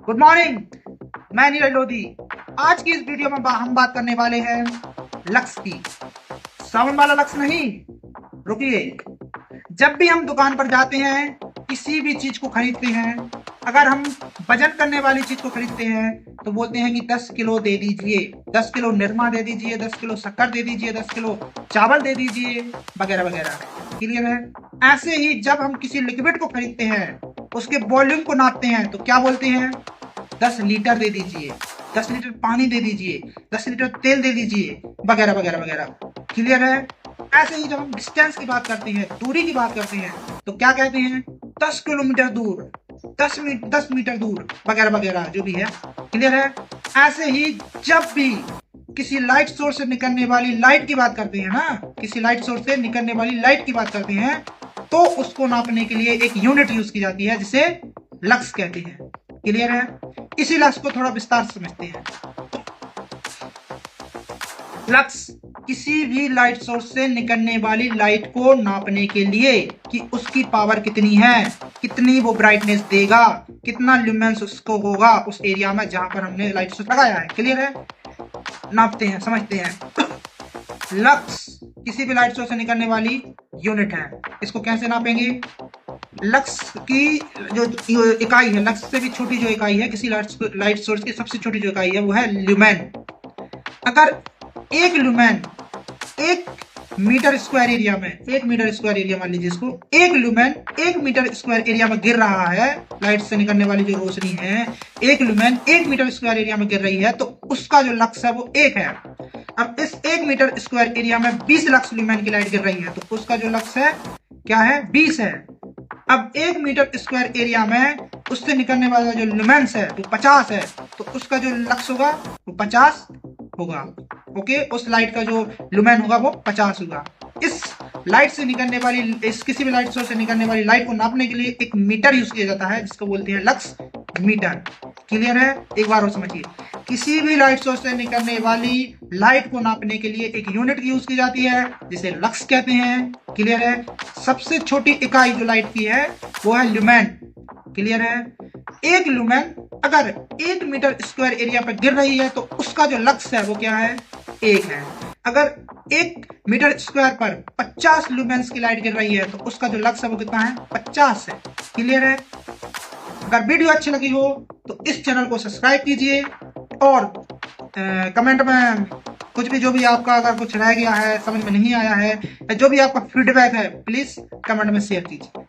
Good morning. मैं नीरज लोधी। आज की इस वीडियो में हम बात करने वाले हैं लक्स की। साउंड वाला लक्स नहीं, रुकिए। जब भी हम दुकान पर जाते हैं, किसी भी चीज को खरीदते हैं, अगर हम वजन करने वाली चीज को खरीदते हैं तो बोलते हैं कि 10 किलो दे दीजिए, 10 किलो निरमा दे दीजिए, 10 किलो शक्कर दे दीजिए, 10 किलो चावल दे दीजिए, वगैरह वगैरह। क्लियर है? ऐसे ही जब हम किसी लिक्विड को खरीदते हैं, उसके वॉल्यूम को नापते हैं तो क्या बोलते हैं? 10 लीटर दे दीजिए, 10 लीटर पानी दे दीजिए, 10 लीटर तेल दे दीजिए, वगैरह वगैरह वगैरह। क्लियर है? ऐसे ही जब हम डिस्टेंस की बात करते हैं, दूरी की बात करते हैं, तो क्या कहते हैं? 10 किलोमीटर दूर, 10 मीटर दूर, वगैरह वगैरह जो भी है। क्लियर है? ऐसे ही जब भी किसी लाइट सोर्स से निकलने वाली लाइट की बात करते हैं ना, किसी लाइट सोर्स से निकलने वाली लाइट की बात करते हैं, तो उसको नापने के लिए एक यूनिट यूज की जाती है जिसे लक्स कहते हैं। क्लियर है? इसी लक्स को थोड़ा विस्तार से समझते हैं। लक्स किसी भी लाइट सोर्स से निकलने वाली लाइट को नापने के लिए कि उसकी पावर कितनी है, कितनी वो ब्राइटनेस देगा, कितना ल्यूमेंस उसको होगा उस एरिया में जहां पर हमने लाइट सोर्स लगाया है। क्लियर है? नापते हैं, समझते हैं। लक्स किसी भी लाइट सोर्स से निकलने वाली यूनिट है। इसको कैसे नापेंगे? लक्स की जो इकाई है, लक्स से भी छोटी जो इकाई है किसी लाइट सोर्स की, सबसे छोटी जो इकाई है वो है ल्यूमेन। अगर एक ल्यूमेन 1 मीटर स्क्वायर एरिया में, 1 मीटर स्क्वायर एरिया मान लीजिए इसको, एक ल्यूमेन 1 मीटर स्क्वायर एरिया में गिर रहा है, लाइट से निकलने वाली जो रोशनी है, एक ल्यूमेन 1 मीटर स्क्वायर एरिया में गिर रही है, तो उसका जो लक्स है वो 1 है। अब इस 1 मीटर स्क्वायर एरिया में 20 लक्स ल्यूमेन की लाइट गिर रही है, तो उसका जो लक्स है क्या है? 20 है। अब 1 मीटर स्क्वायर एरिया में उससे निकलने वाला जो ल्यूमेंस है वो 50 है, तो उसका जो लक्स होगा वो 50 होगा। ओके, उस लाइट का जो ल्यूमेन होगा वो 50 होगा। इस लाइट से निकलने वाली, इस किसी भी लाइट सोर्स से निकलने वाली लाइट को नापने के लिए एक मीटर यूज किया जाता है जिसको बोलते हैं लक्स मीटर। क्लियर है? एक बार और समझिए। किसी भी लाइट सोर्स से निकलने वाली लाइट को नापने के लिए एक यूनिट यूज की जाती है जिसे लक्स कहते हैं। क्लियर है? सबसे छोटी इकाई जो लाइट की है वो है ल्यूमेन। क्लियर है? एक ल्यूमेन अगर 1 मीटर स्क्वायर एरिया पर गिर रही है तो उसका जो लक्स है वो क्या है? 1 है। अगर 1 मीटर स्क्वायर पर 50 ल्यूमेंस की लाइट गिर रही है तो उसका जो लक्स है वो कितना है? 50 है। क्लियर है? अगर वीडियो अच्छी लगी हो तो इस चैनल को सब्सक्राइब कीजिए और कमेंट में कुछ भी, जो भी आपका अगर कुछ रह गया है, समझ में नहीं आया है, या जो भी आपका फीडबैक है, प्लीज कमेंट में शेयर कीजिए।